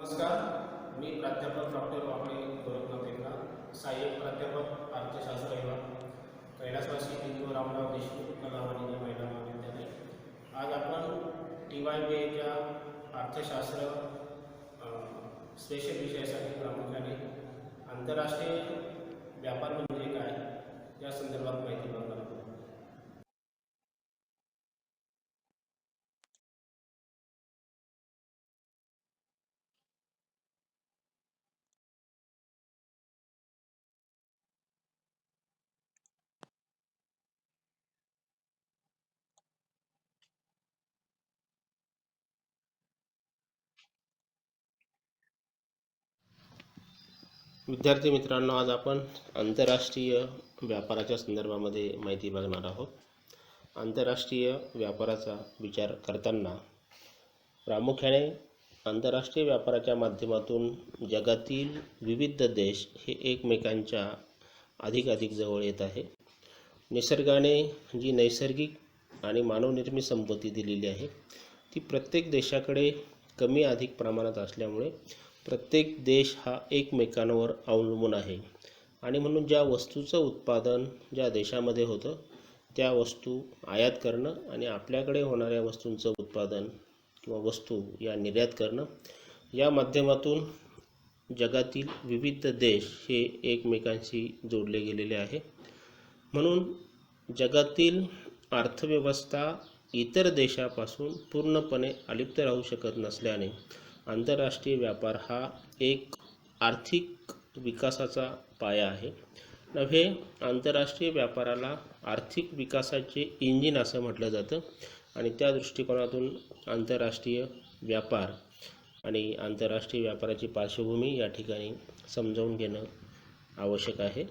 नमस्कार. मी प्राध्यापक डॉक्टर वाकडे गोरखनाथ इंद्रा, सहाय्यक प्राध्यापक अर्थशास्त्र विभाग, कैलासवासी हिंदू रामराव देशमुख कला वाणिज्य महिला महाविद्यालय. आज आपण TYBAच्या अर्थशास्त्र स्पेशल विषयासाठी प्रामुख्याने आंतरराष्ट्रीय व्यापार म्हणजे काय या संदर्भात माहिती बघणार आहोत. विद्यार्थी मित्रांनो, आज आपण आंतरराष्ट्रीय व्यापाराच्या संदर्भामध्ये माहिती बघणार आहोत. आंतरराष्ट्रीय व्यापाराचा विचार करताना प्रामुख्याने आंतरराष्ट्रीय व्यापाराच्या माध्यमातून जगातील विविध देश हे एकमेकांच्या अधिक जवळ येत आहे. निसर्गाने जी नैसर्गिक आणि मानवनिर्मित संपत्ती दिलेली आहे ती प्रत्येक देशाकडे कमी अधिक प्रमाणात असल्यामुळे प्रत्येक देश हा एकमेकांवर अवलंबून आहे आणि म्हणून ज्या वस्तूचं उत्पादन ज्या देशामध्ये होतं त्या वस्तू आयात करणं आणि आपल्याकडे होणाऱ्या वस्तूंचं उत्पादन किंवा वस्तू या निर्यात करणं या माध्यमातून जगातील विविध देश हे एकमेकांशी जोडले गेलेले आहे. म्हणून जगातील अर्थव्यवस्था इतर देशापासून पूर्णपणे अलिप्त राहू शकत नसल्याने आंतरराष्ट्रीय व्यापार हा एक आर्थिक विकासाचा पाया आहे. नव्हे, आंतरराष्ट्रीय व्यापाराला आर्थिक विकासाचे इंजिन असं म्हटलं जातं आणि त्या दृष्टिकोनातून आंतरराष्ट्रीय व्यापार आणि आंतरराष्ट्रीय व्यापाराची पार्श्वभूमी या ठिकाणी समजावून घेणं आवश्यक आहे.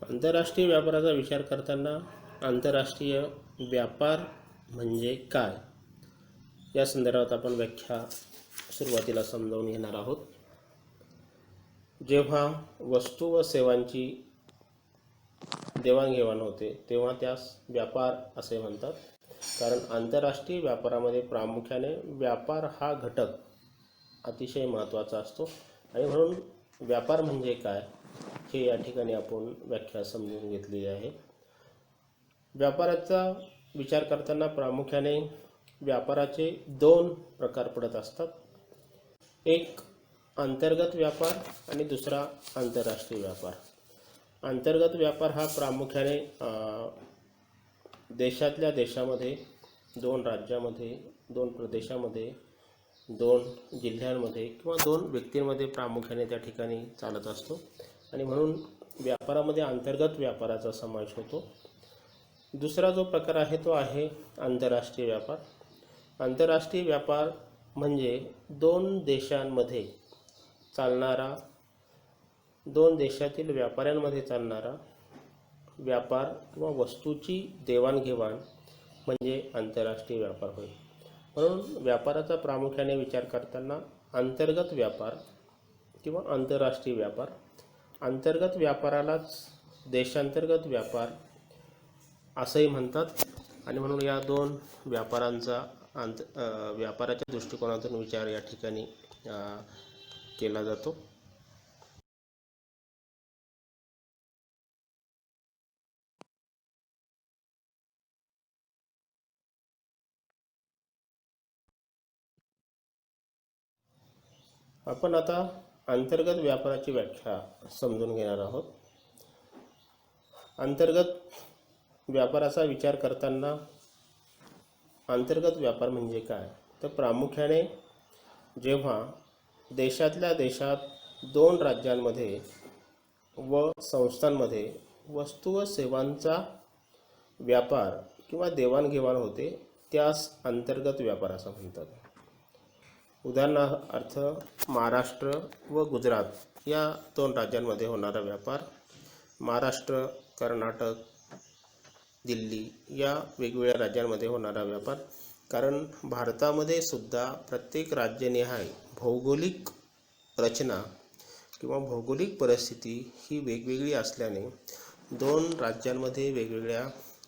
आंतरराष्ट्रीय व्यापाराचा विचार करताना आंतरराष्ट्रीय व्यापार म्हणजे काय या संदर्भात आपण व्याख्या सुरुवातीला समजावून घेणार आहोत. जेव्हा वस्तू व सेवांची देवाणघेवाण होते तेव्हा त्यास व्यापार असे म्हणतात. कारण आंतरराष्ट्रीय व्यापारामध्ये प्रामुख्याने व्यापार हा घटक अतिशय महत्त्वाचा असतो आणि म्हणून व्यापार म्हणजे काय हे या ठिकाणी आपण व्याख्या समजून घेतलेली आहे. व्यापाराचा विचार करताना प्रामुख्याने व्यापाराचे दोन प्रकार पडत असतात. एक अंतर्गत व्यापार आणि दुसरा आंतरराष्ट्रीय व्यापार. अंतर्गत व्यापार हा प्रामुख्याने देशातल्या देशामध्ये, दोन राज्यामध्ये, दोन प्रदेशामध्ये, दोन जिल्ह्यांमध्ये किंवा दोन व्यक्तींमध्ये प्रामुख्याने त्या ठिकाणी चालत असतो आणि म्हणून व्यापारामध्ये अंतर्गत व्यापाराचा समावेश होतो. दुसरा जो प्रकार आहे तो आहे आंतरराष्ट्रीय व्यापार. आंतरराष्ट्रीय व्यापार म्हणजे दोन देशांमध्ये चालणारा, दोन देशातील व्यापाऱ्यांमध्ये चालणारा व्यापार किंवा वस्तूची देवाणघेवाण म्हणजे आंतरराष्ट्रीय व्यापार होय. म्हणून व्यापाराचा प्रामुख्याने विचार करताना अंतर्गत व्यापार किंवा आंतरराष्ट्रीय व्यापार, अंतर्गत व्यापारालाच देशांतर्गत व्यापार असंही म्हणतात आणि म्हणून या दोन व्यापारांचा व्यापाराच्या दृष्टिकोनातून विचार या ठिकाणी केला जातो. आपण आता अंतर्गत व्यापाराची व्याख्या समजून घेणार आहोत. अंतर्गत व्यापाराचा विचार करताना अंतर्गत व्यापार म्हणजे काय तर प्रामुख्याने जेव्हा देशातल्या देशात दोन राज्यांमध्ये व संस्थांमध्ये वस्तू व सेवांचा व्यापार किंवा देवाणघेवाण होते त्यास अंतर्गत व्यापार असं म्हणतात. उदाहरणार्थ महाराष्ट्र व गुजरात या दोन राज्यांमध्ये होणारा व्यापार, महाराष्ट्र, कर्नाटक, दिल्ली या वेगवेगळ्या राज्यांमध्ये होणारा व्यापार. कारण भारतामध्ये सुद्धा प्रत्येक राज्यनिहाय भौगोलिक रचना किंवा भौगोलिक परिस्थिती ही वेगवेगळी असल्याने दोन राज्यांमध्ये वेगवेगळ्या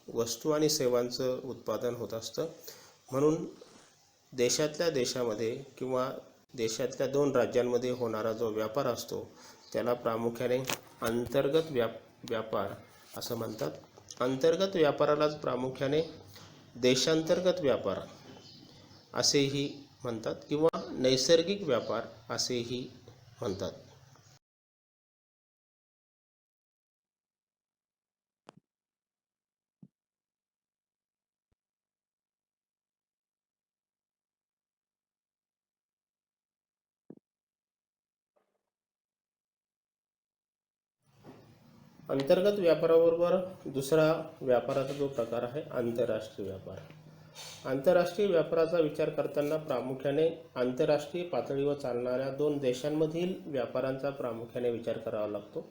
वस्तू आणि सेवांचं उत्पादन होत असतं. म्हणून देशामध्ये किंवा देशातल्या दोन राज्यांमध्ये होणारा जो व्यापार असतो त्याला प्रामुख्याने अंतर्गत व्यापार असं म्हणतात. अंतर्गत व्यापारालाच प्रामुख्याने देशांतर्गत व्यापार असेही म्हणतात किंवा नैसर्गिक व्यापार असेही म्हणतात. अंतर्गत व्यापाराबरोबर दुसरा व्यापाराचा जो प्रकार आहे आंतरराष्ट्रीय व्यापार. आंतरराष्ट्रीय व्यापाराचा विचार करताना प्रामुख्याने आंतरराष्ट्रीय पातळीवर चालणाऱ्या दोन देशांमधील व्यापारांचा प्रामुख्याने विचार करावा लागतो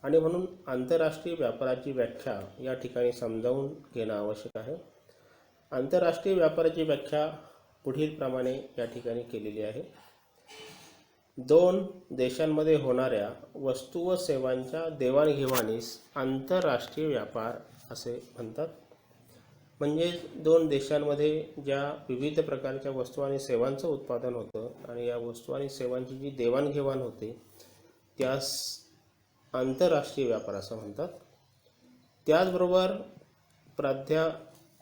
आणि म्हणून आंतरराष्ट्रीय व्यापाराची व्याख्या या ठिकाणी समजावून घेणं आवश्यक आहे. आंतरराष्ट्रीय व्यापाराची व्याख्या पुढील प्रमाणे या ठिकाणी केलेली आहे. दोन देशांमध्ये होणाऱ्या वस्तू व सेवांच्या देवाणघेवाणीस आंतरराष्ट्रीय व्यापार असे म्हणतात. म्हणजे दोन देशांमध्ये ज्या विविध प्रकारच्या वस्तू आणि सेवांचं उत्पादन होतं आणि या वस्तू आणि सेवांची जी देवाणघेवाण होते त्यास आंतरराष्ट्रीय व्यापार असं म्हणतात. त्याचबरोबर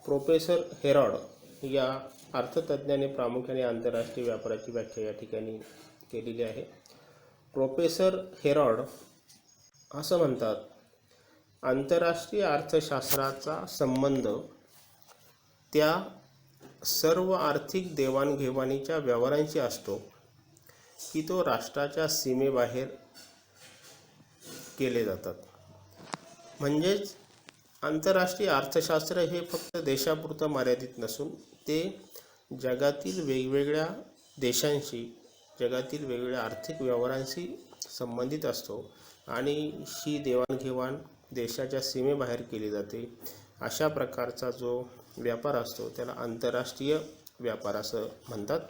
प्रोफेसर हेरॉड या अर्थतज्ञाने प्रामुख्याने आंतरराष्ट्रीय व्यापाराची व्याख्या या ठिकाणी केलेली आहे. प्रोफेसर हेरॉड असं म्हणतात, आंतरराष्ट्रीय अर्थशास्त्राचा संबंध त्या सर्व आर्थिक देवाणघेवाणीच्या व्यवहारांशी असतो की तो राष्ट्राच्या सीमेबाहेर केले जातात. म्हणजेच आंतरराष्ट्रीय अर्थशास्त्र हे फक्त देशापुरतं मर्यादित नसून ते जगातील वेगवेगळ्या देशांशी, जगातील वेगवेगळ्या आर्थिक व्यवहारांशी संबंधित असतो आणि ही देवाणघेवाण देशाच्या सीमेबाहेर केली जाते. अशा प्रकारचा जो व्यापार असतो त्याला आंतरराष्ट्रीय व्यापार असं म्हणतात.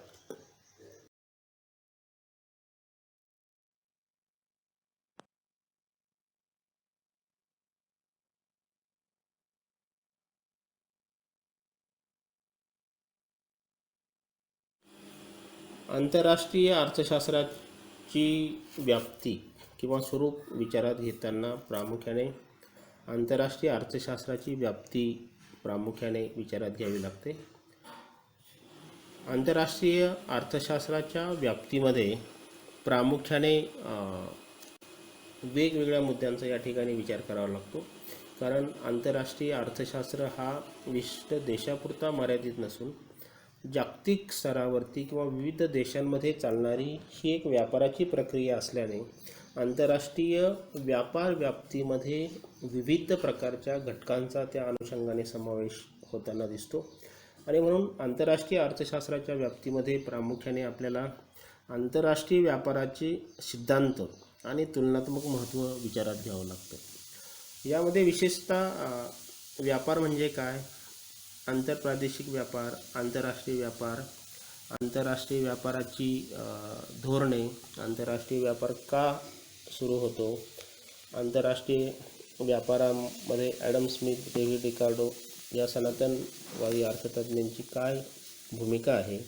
आंतरराष्ट्रीय अर्थशास्त्राची व्याप्ती किंवा स्वरूप विचारात घेताना प्रामुख्याने आंतरराष्ट्रीय अर्थशास्त्राची व्याप्ती प्रामुख्याने विचारात घ्यावी लागते. आंतरराष्ट्रीय अर्थशास्त्राच्या व्याप्तीमध्ये प्रामुख्याने वेगवेगळ्या मुद्द्यांचा या ठिकाणी विचार करावा लागतो. कारण आंतरराष्ट्रीय अर्थशास्त्र हा विशिष्ट देशापुरता मर्यादित नसून जागतिक स्तरावरती किंवा विविध देशांमध्ये चालणारी ही एक व्यापाराची प्रक्रिया असल्याने आंतरराष्ट्रीय व्यापार व्याप्तीमध्ये विविध प्रकारच्या घटकांचा त्या अनुषंगाने समावेश होताना दिसतो. आणि म्हणून आंतरराष्ट्रीय अर्थशास्त्राच्या व्याप्तीमध्ये प्रामुख्याने आपल्याला आंतरराष्ट्रीय व्यापाराचे सिद्धांत आणि तुलनात्मक महत्त्व विचारात घ्यावं लागतं. यामध्ये विशेषतः व्यापार म्हणजे काय, आंतरप्रादेशिक व्यापार, आंतरराष्ट्रीय व्यापार, आंतरराष्ट्रीय व्यापाराची धोरणे, आंतरराष्ट्रीय व्यापार का सुरू होतो, आंतरराष्ट्रीय व्यापारामध्ये ॲडम स्मिथ, डेव्हिड रिकार्डो या सनातनवादी अर्थतज्ञांची काय भूमिका आहे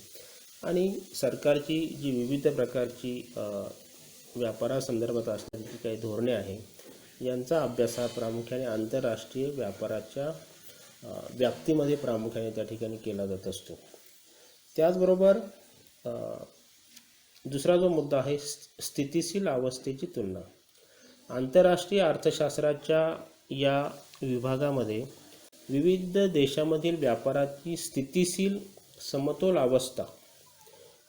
आणि सरकारची जी विविध प्रकारची व्यापारासंदर्भात असणारी काही धोरणे आहे यांचा अभ्यास हा प्रामुख्याने आंतरराष्ट्रीय व्यापाराच्या व्याप्तीमध्ये प्रामुख्याने त्या ठिकाणी केला जात असतो. त्याचबरोबर दुसरा जो मुद्दा आहे स्थितीशील अवस्थेची तुलना. आंतरराष्ट्रीय अर्थशास्त्राच्या या विभागामध्ये विविध देशामधील व्यापाराची स्थितीशील समतोल अवस्था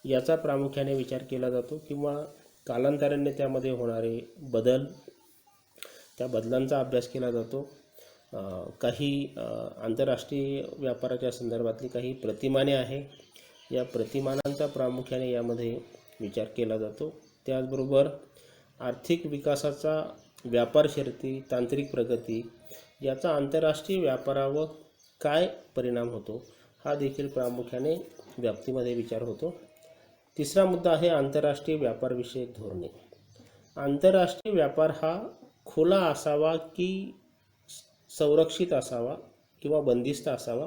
याचा प्रामुख्याने विचार केला जातो किंवा कालांतराने त्यामध्ये होणारे बदल, त्या बदलांचा अभ्यास केला जातो. काही आंतरराष्ट्रीय व्यापाराच्या संदर्भातली काही प्रतिमाने आहे, या प्रतिमानांचा प्रामुख्याने यामध्ये विचार केला जातो. त्याचबरोबर आर्थिक विकासाचा, व्यापार शर्ती, तांत्रिक प्रगती याचा आंतरराष्ट्रीय व्यापारावर काय परिणाम होतो हा देखील प्रामुख्याने व्याप्तीमध्ये विचार होतो. तिसरा मुद्दा आहे आंतरराष्ट्रीय व्यापारविषयक धोरणे. आंतरराष्ट्रीय व्यापार हा खुला असावा की संरक्षित असावा किंवा बंदिस्त असावा,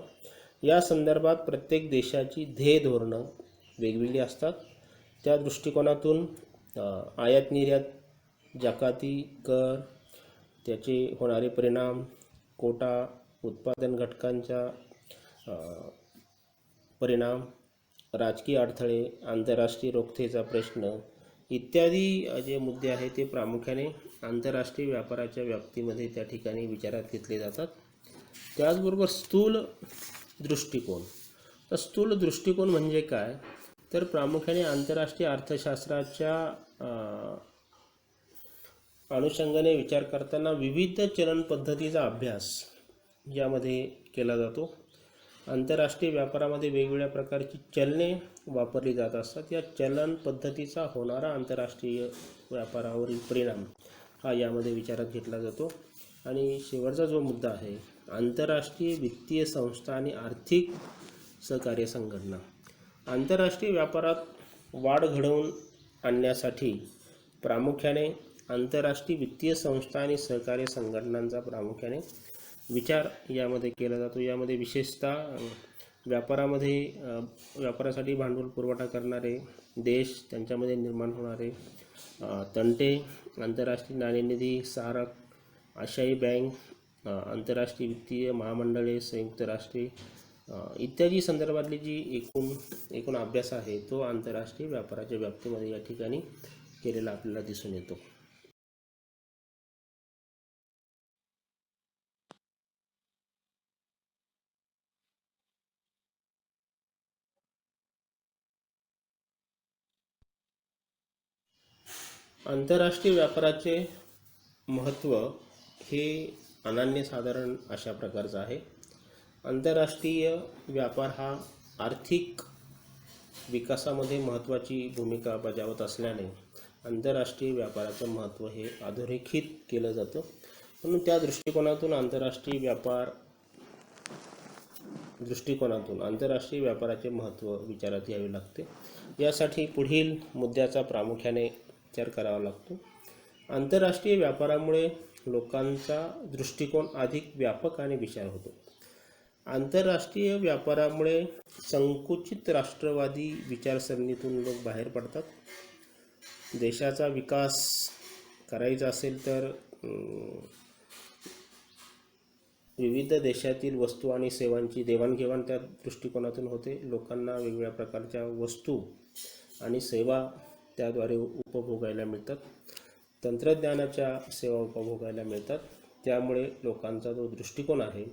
या संदर्भात प्रत्येक देशाची ध्येय धोरणं वेगवेगळी असतात. त्या दृष्टिकोनातून आयात निर्यात, जकाती कर, त्याचे होणारे परिणाम, कोटा, उत्पादन घटकांचा परिणाम, राजकीय अडथळे, आंतरराष्ट्रीय रोखतेचा प्रश्न इत्यादी जे मुद्दे आहेत ते प्रामुख्याने आंतरराष्ट्रीय व्यापाराच्या व्याप्तीमध्ये त्या ठिकाणी विचारात घेतले जातात. त्याचबरोबर स्थूल दृष्टिकोन. तर स्थूल दृष्टिकोन म्हणजे काय, तर प्रामुख्याने आंतरराष्ट्रीय अर्थशास्त्राच्या अनुषंगाने विचार करताना विविध चलन पद्धतीचा अभ्यास यामध्ये केला जातो. आंतरराष्ट्रीय व्यापारामध्ये वेगवेगळ्या प्रकारची चलने वापरली जात असतात. या चलन पद्धतीचा होणारा आंतरराष्ट्रीय व्यापारावरील परिणाम हा यामध्ये विचारात घेतला जातो. आणि शेवटचा जो मुद्दा आहे, आंतरराष्ट्रीय वित्तीय संस्था आणि आर्थिक सहकार्य संघटना. आंतरराष्ट्रीय व्यापारात वाढ घडवून आणण्यासाठी प्रामुख्याने आंतरराष्ट्रीय वित्तीय संस्था आणि सहकार्य संघटनांचा प्रामुख्याने विचार यामध्ये केला जातो. यामध्ये विशेषतः व्यापारासाठी भांडवल पुरवठा करणारे देश, त्यांच्यामध्ये निर्माण होणारे तंटे, आंतरराष्ट्रीय नाणेनिधी, सार्क, आशियाई बँक, आंतरराष्ट्रीय वित्तीय महामंडळे, संयुक्त राष्ट्रे इत्यादी संदर्भातली जी एकूण अभ्यास आहे तो आंतरराष्ट्रीय व्यापाराच्या व्याप्तीमध्ये या ठिकाणी केलेला आपल्याला दिसून येतो. आंतरराष्ट्रीय व्यापाराचे महत्त्व हे अनन्यसाधारण अशा प्रकारचं आहे. आंतरराष्ट्रीय व्यापार हा आर्थिक विकासामध्ये महत्त्वाची भूमिका बजावत असल्याने आंतरराष्ट्रीय व्यापाराचं महत्त्व हे अधोरेखित केलं जातं. म्हणून त्या दृष्टिकोनातून आंतरराष्ट्रीय व्यापाराचे महत्त्व विचारात घ्यावे लागते. यासाठी पुढील मुद्द्याचा प्रामुख्याने विचार करावा लागतो. आंतरराष्ट्रीय व्यापारामुळे लोकांचा दृष्टिकोन अधिक व्यापक आणि विशाल होतो. आंतरराष्ट्रीय व्यापारामुळे संकुचित राष्ट्रवादी विचारसरणीतून लोक बाहेर पडतात. देशाचा विकास करायचा असेल तर विविध देशातील वस्तू आणि सेवांची देवाणघेवाण त्या दृष्टिकोनातून होते. लोकांना वेगवेगळ्या प्रकारच्या वस्तू आणि सेवा त्याद्वारे उपभोगायला मिळतात. तंत्रज्ञानाच्या सेवा उपभोगायला मिळतात. त्यामुळे लोकांचा जो दृष्टिकोन आहे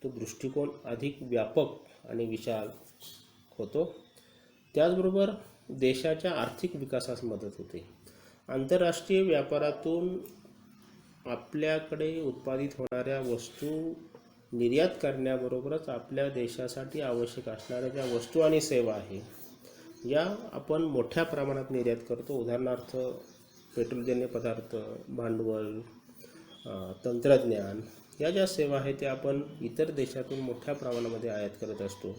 तो दृष्टिकोन अधिक व्यापक आणि विशाल होतो. त्याचबरोबर देशाच्या आर्थिक विकासास मदत होते. आंतरराष्ट्रीय व्यापारातून आपल्याकडे उत्पादित होणाऱ्या वस्तू निर्यात करण्याबरोबरच आपल्या देशासाठी आवश्यक असणाऱ्या ज्या वस्तू आणि सेवा आहे या आपण मोठ्या प्रमाणात निर्यात करतो. उदाहरणार्थ पेट्रोलजन्य पदार्थ, भांडवल, तंत्रज्ञान या ज्या सेवा आहेत त्या आपण इतर देशातून मोठ्या प्रमाणामध्ये आयात करत असतो.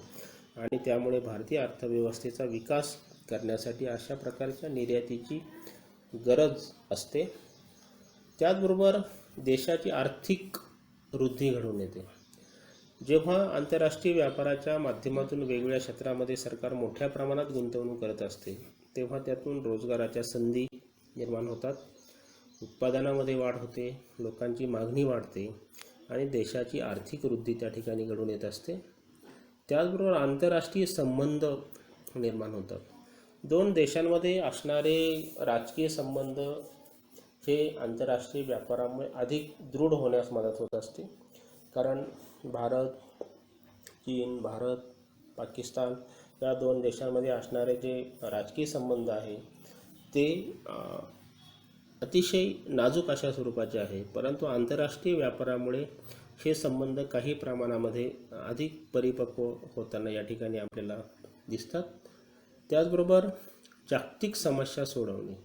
आणि त्यामुळे भारतीय अर्थव्यवस्थेचा विकास करण्यासाठी अशा प्रकारच्या निर्यातीची गरज असते. त्याचबरोबर देशाची आर्थिक वृद्धी घडून येते. जेव्हा आंतरराष्ट्रीय व्यापाराच्या माध्यमातून वेगवेगळ्या क्षेत्रामध्ये सरकार मोठ्या प्रमाणात गुंतवणूक करत असते तेव्हा त्यातून रोजगाराच्या संधी निर्माण होतात. उत्पादनामध्ये वाढ होते, लोकांची मागणी वाढते आणि देशाची आर्थिक वृद्धी त्या ठिकाणी घडून येत असते. त्याचबरोबर आंतरराष्ट्रीय संबंध निर्माण होतात. दोन देशांमध्ये असणारे राजकीय संबंध हे आंतरराष्ट्रीय व्यापारामुळे अधिक दृढ होण्यास मदत होत असते. कारण चीन, पाकिस्तान या दोन देशांमध्ये असणारे जे राजकीय संबंध आहे ते अतिशय नाजूक अशा स्वरूपाचे आहे. परंतु आंतरराष्ट्रीय व्यापारामुळे हे संबंध काही प्रमाणामध्ये अधिक परिपक्व होताना या ठिकाणी आपल्याला दिसतात. त्याचबरोबर जागतिक समस्या सोडवणे.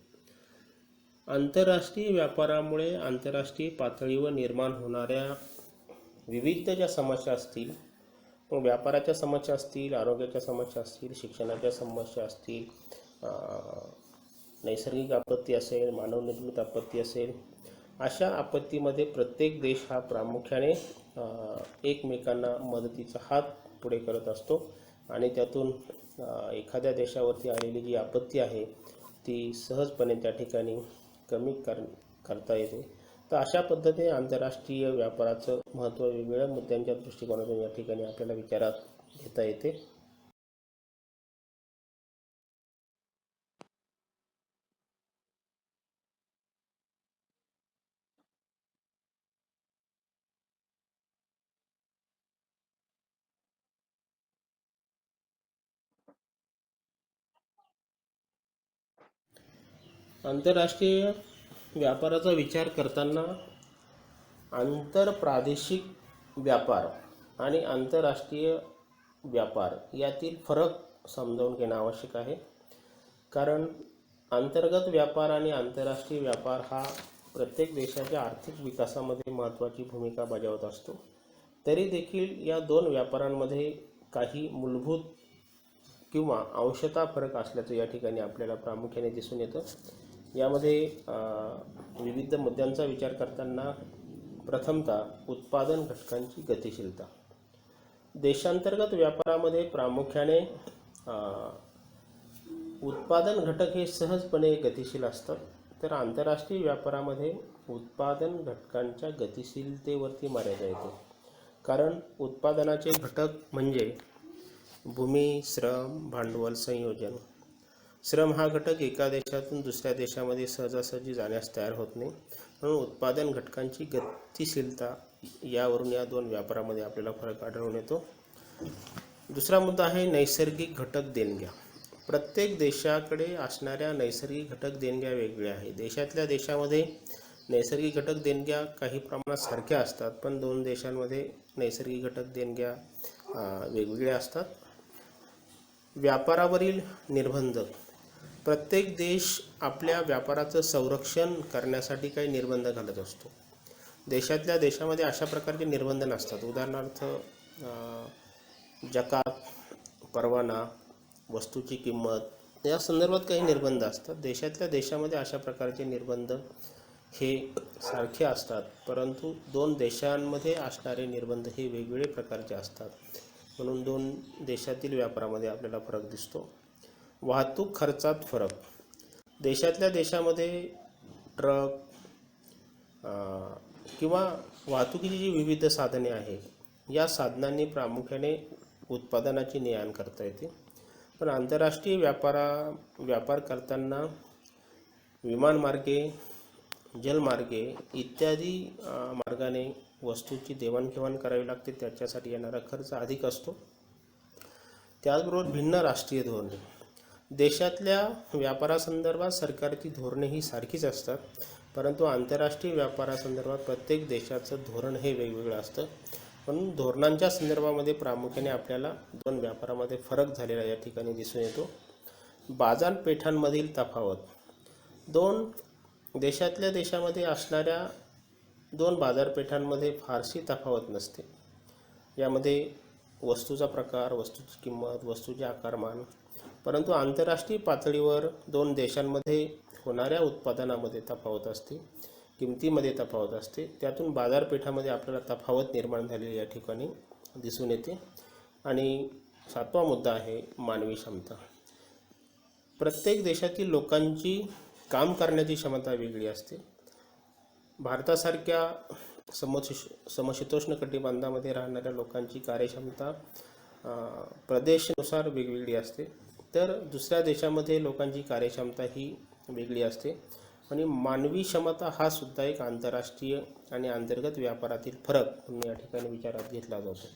आंतरराष्ट्रीय व्यापारामुळे आंतरराष्ट्रीय पातळीवर निर्माण होणाऱ्या विविध ज्या समस्या असतील, व्यापाराच्या समस्या असतील, आरोग्याच्या समस्या असतील, शिक्षणाच्या समस्या असतील, नैसर्गिक आपत्ती असेल, मानवनिर्मित आपत्ती असेल, अशा आपत्तीमध्ये प्रत्येक देश हा प्रामुख्याने एकमेकांना मदतीचा हात पुढे करत असतो आणि त्यातून एखाद्या देशावरती आलेली जी आपत्ती आहे ती सहजपणे त्या ठिकाणी कमी करता येते. तर अशा पद्धतीने आंतरराष्ट्रीय व्यापाराचं महत्त्व वेगवेगळ्या मुद्द्यांच्या दृष्टिकोनातून या ठिकाणी आपल्याला विचारात घेता येते. आंतरराष्ट्रीय व्यापाराचा विचार करताना आंतरप्रादेशिक व्यापार आणि आंतरराष्ट्रीय व्यापार यातील फरक समजावून घेणं आवश्यक आहे. कारण अंतर्गत व्यापार आणि आंतरराष्ट्रीय व्यापार हा प्रत्येक देशाच्या आर्थिक विकासामध्ये महत्त्वाची भूमिका बजावत असतो. तरी देखील या दोन व्यापारांमध्ये काही मूलभूत किंवा अंशतः फरक असल्याचं या ठिकाणी आपल्याला प्रामुख्याने दिसून येतं. यामध्ये विविध मुद्द्यांचा विचार करताना प्रथमतः उत्पादन घटकांची गतिशीलता. देशांतर्गत व्यापारामध्ये प्रामुख्याने उत्पादन घटक हे सहजपणे गतिशील असतात, तर आंतरराष्ट्रीय व्यापारामध्ये उत्पादन घटकांच्या गतिशीलतेवरती मर्यादा येते. कारण उत्पादनाचे घटक म्हणजे भूमी, श्रम, भांडवल, संयोजन. श्रम हा घटक एका देशातून दुसऱ्या देशामध्ये सहजासहजी जाण्यास तयार होत नाही, म्हणून उत्पादन घटकांची गतिशीलता यावरून या दोन व्यापारामध्ये आपल्याला फरक आढळून येतो. दुसरा मुद्दा आहे नैसर्गिक घटक देणग्या. प्रत्येक देशाकडे असणाऱ्या नैसर्गिक घटक देणग्या वेगवेगळ्या आहेत. देशातल्या देशामध्ये नैसर्गिक घटक देणग्या काही प्रमाणात सारख्या असतात, पण दोन देशांमध्ये नैसर्गिक घटक देणग्या वेगवेगळ्या असतात. व्यापारावरील निर्बंध. प्रत्येक देश आपल्या व्यापाराचं संरक्षण करण्यासाठी काही निर्बंध घालत असतो. देशातल्या देशामध्ये अशा प्रकारचे निर्बंध नसतात. उदाहरणार्थ जकात, परवाना, वस्तूची किंमत या संदर्भात काही निर्बंध असतात. देशातल्या देशामध्ये अशा प्रकारचे निर्बंध हे सारखे असतात, परंतु दोन देशांमध्ये असणारे निर्बंध हे वेगवेगळे प्रकारचे असतात, म्हणून दोन देशातील व्यापारामध्ये आपल्याला फरक दिसतो. वाहतूक खर्चात फरक. देशातल्या देशामध्ये ट्रक किंवा वाहतुकीची जी विविध साधने आहेत या साधनांनी प्रामुख्याने उत्पादनाची ने-आण करता येते. पण आंतरराष्ट्रीय व्यापार करताना विमानमार्गे, जलमार्गे इत्यादी मार्गाने वस्तूची देवाणघेवाण करावी लागते. त्याच्यासाठी येणारा खर्च अधिक असतो. त्याचबरोबर भिन्न राष्ट्रीय धोरणे. देशातल्या व्यापारासंदर्भात सरकारची धोरणे ही सारखीच असतात, परंतु आंतरराष्ट्रीय व्यापारासंदर्भात प्रत्येक देशाचं धोरण हे वेगवेगळं असतं. म्हणून धोरणांच्या संदर्भामध्ये प्रामुख्याने आपल्याला दोन व्यापारामध्ये फरक झालेला या ठिकाणी दिसून येतो. बाजारपेठांमधील तफावत. दोन देशातल्या देशामध्ये असणाऱ्या दोन बाजारपेठांमध्ये फारशी तफावत नसते. यामध्ये वस्तूचा प्रकार, वस्तूची किंमत, वस्तूचे आकारमान. परंतु आंतरराष्ट्रीय पातळीवर दोन देशांमध्ये होणाऱ्या उत्पादनामध्ये तफावत असते, किमतीमध्ये तफावत असते. त्यातून बाजारपेठामध्ये आपल्याला तफावत निर्माण झालेली या ठिकाणी दिसून येते. आणि सातवा मुद्दा आहे मानवी क्षमता. प्रत्येक देशातील लोकांची काम करण्याची क्षमता वेगळी असते. भारतासारख्या समशीतोष्ण कटिबंधामध्ये राहणाऱ्या लोकांची कार्यक्षमता प्रदेशानुसार वेगवेगळी असते, तर दुसऱ्या देशामध्ये लोकांची कार्यक्षमता ही वेगळी असते. आणि मानवी क्षमता हा सुद्धा एक आंतरराष्ट्रीय आणि अंतर्गत व्यापारातील फरक म्हणून या ठिकाणी विचारात घेतला जातो.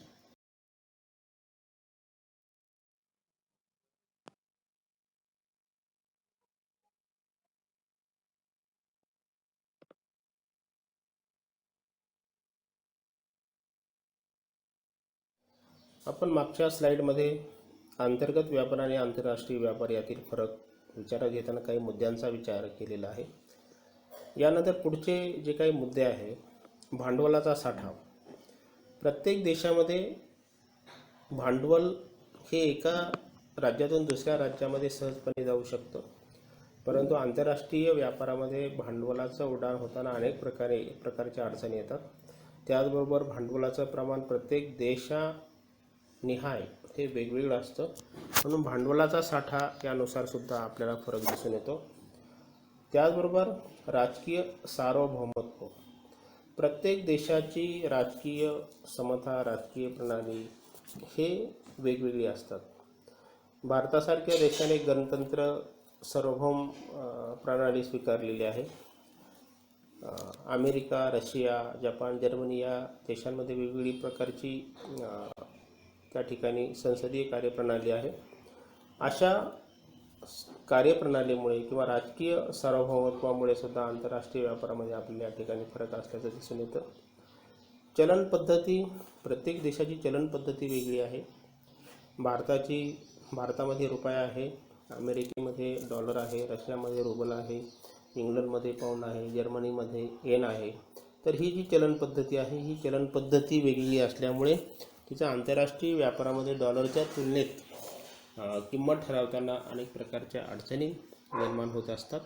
आपण मागच्या स्लाईडमध्ये अंतर्गत व्यापार आणि आंतरराष्ट्रीय व्यापार यातील फरक विचारात घेताना काही मुद्द्यांचा विचार केलेला आहे. यानंतर पुढचे जे काही मुद्दे आहे, भांडवलाचा साठा. प्रत्येक देशामध्ये भांडवल हे एका राज्यातून दुसऱ्या राज्यामध्ये सहजपणे जाऊ शकतं. परंतु आंतरराष्ट्रीय व्यापारामध्ये भांडवलाचं उड्डाण होताना अनेक प्रकारच्या अडचणी येतात. त्याचबरोबर भांडवलाचं प्रमाण प्रत्येक देशानिहाय हे वेगवेगळं असतं. म्हणून भांडवलाचा साठा यानुसार सुद्धा आपल्याला फरक दिसून येतो. त्याचबरोबर राजकीय सार्वभौमत्व, प्रत्येक देशाची राजकीय समता, राजकीय प्रणाली हे वेगवेगळी असतात. भारतासारख्या देशाने गणतंत्र सार्वभौम प्रणाली स्वीकारलेली आहे. अमेरिका, रशिया, जपान, जर्मनी या देशांमध्ये वेगवेगळी प्रकारची त्या ठिकाणी संसदीय कार्यप्रणाली आहे. अशा कार्यप्रणालीमुळे किंवा राजकीय सार्वभौमत्वामुळे सुद्धा आंतरराष्ट्रीय व्यापारामध्ये आपल्याला या ठिकाणी फरक असल्याचं दिसून येतं. चलन पद्धती, प्रत्येक देशाची चलन पद्धती वेगळी आहे. भारतामध्ये रुपया आहे, अमेरिकेमध्ये डॉलर आहे, रशियामध्ये रुबल आहे, इंग्लंडमध्ये पाऊंड आहे, जर्मनीमध्ये येन आहे. तर ही जी चलन पद्धती आहे ही चलन पद्धती वेगळी असल्यामुळे तिचा आंतरराष्ट्रीय व्यापारामध्ये डॉलरच्या तुलनेत किंमत ठरवताना अनेक प्रकारच्या अडचणी निर्माण होत असतात.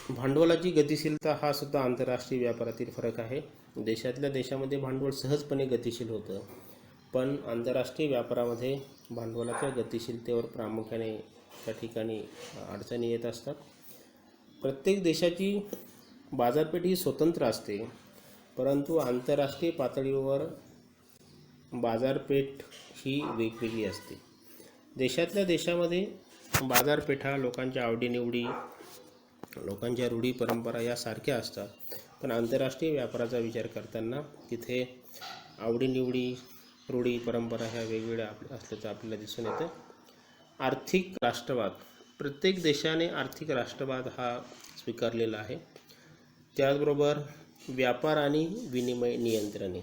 भांडवलाची गतिशीलता हा सुद्धा आंतरराष्ट्रीय व्यापारातील फरक आहे. देशातल्या देशामध्ये भांडवल सहजपणे गतिशील होतं, पण आंतरराष्ट्रीय व्यापारामध्ये भांडवलाच्या गतिशीलतेवर प्रामुख्याने त्या ठिकाणी अडचणी येत असतात. प्रत्येक देशाची बाजारपेठ ही स्वतंत्र असते, परंतु आंतरराष्ट्रीय पातळीवर बाजारपेठ ही वेगवेगळी असते. देशातल्या देशामध्ये बाजारपेठा लोकांच्या आवडीनिवडी, लोकांच्या रूढी परंपरा यासारख्या असतात, पण आंतरराष्ट्रीय व्यापाराचा विचार करताना तिथे आवडीनिवडी, रूढी परंपरा ह्या वेगवेगळ्या असल्याचं आपल्याला दिसून येतं. आर्थिक राष्ट्रवाद, प्रत्येक देशाने आर्थिक राष्ट्रवाद हा स्वीकारलेला आहे. त्याचबरोबर व्यापार आणि विनिमय नियंत्रणे,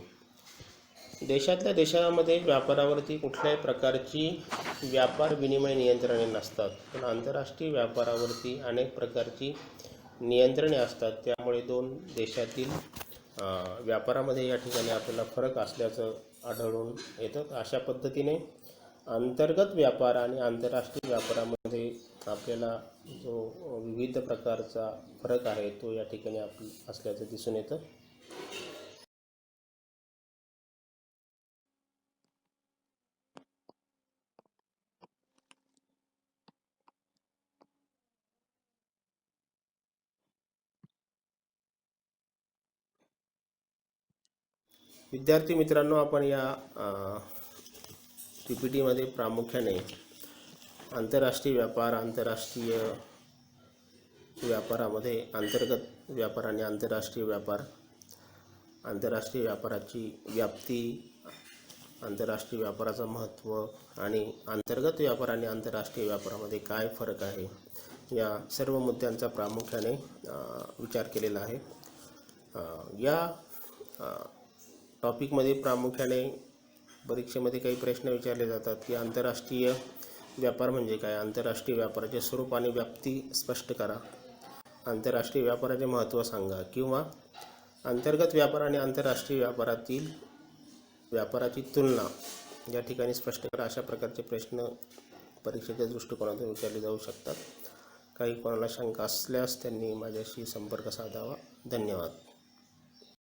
देशातल्या देशामध्ये व्यापारावरती कुठल्याही प्रकारची व्यापार विनिमय नियंत्रणे नसतात, पण आंतरराष्ट्रीय व्यापारावरती अनेक प्रकारची नियंत्रणे असतात. त्यामुळे दोन देशातील व्यापारामध्ये या ठिकाणी आपल्याला फरक असल्याचं आढळून येतं. अशा पद्धतीने अंतर्गत व्यापार आणि आंतरराष्ट्रीय व्यापारामध्ये आपल्याला जो विविध प्रकारचा फरक आहे तो या ठिकाणी असल्याचं दिसून येतं. विद्यार्थी मित्रांनो, आपण या PPTमध्ये प्रामुख्याने आंतरराष्ट्रीय व्यापार, आंतरराष्ट्रीय व्यापारामध्ये अंतर्गत व्यापार आणि आंतरराष्ट्रीय व्यापार, आंतरराष्ट्रीय व्यापाराची व्याप्ती, आंतरराष्ट्रीय व्यापाराचं महत्त्व आणि अंतर्गत व्यापार आणि आंतरराष्ट्रीय व्यापारामध्ये काय फरक आहे या सर्व मुद्द्यांचा प्रामुख्याने विचार केलेला आहे. या टॉपिकमध्ये प्रामुख्याने परीक्षेमध्ये काही प्रश्न विचारले जातात की आंतरराष्ट्रीय व्यापार म्हणजे काय, आंतरराष्ट्रीय व्यापाराचे स्वरूप आणि व्याप्ती स्पष्ट करा, आंतरराष्ट्रीय व्यापाराचे महत्त्व सांगा, किंवा अंतर्गत व्यापार आणि आंतरराष्ट्रीय व्यापारातील व्यापाराची तुलना या ठिकाणी स्पष्ट करा. अशा प्रकारचे प्रश्न परीक्षेच्या दृष्टिकोनातून विचारले जाऊ शकतात. काही कोणाला शंका असल्यास त्यांनी माझ्याशी संपर्क साधावा. धन्यवाद.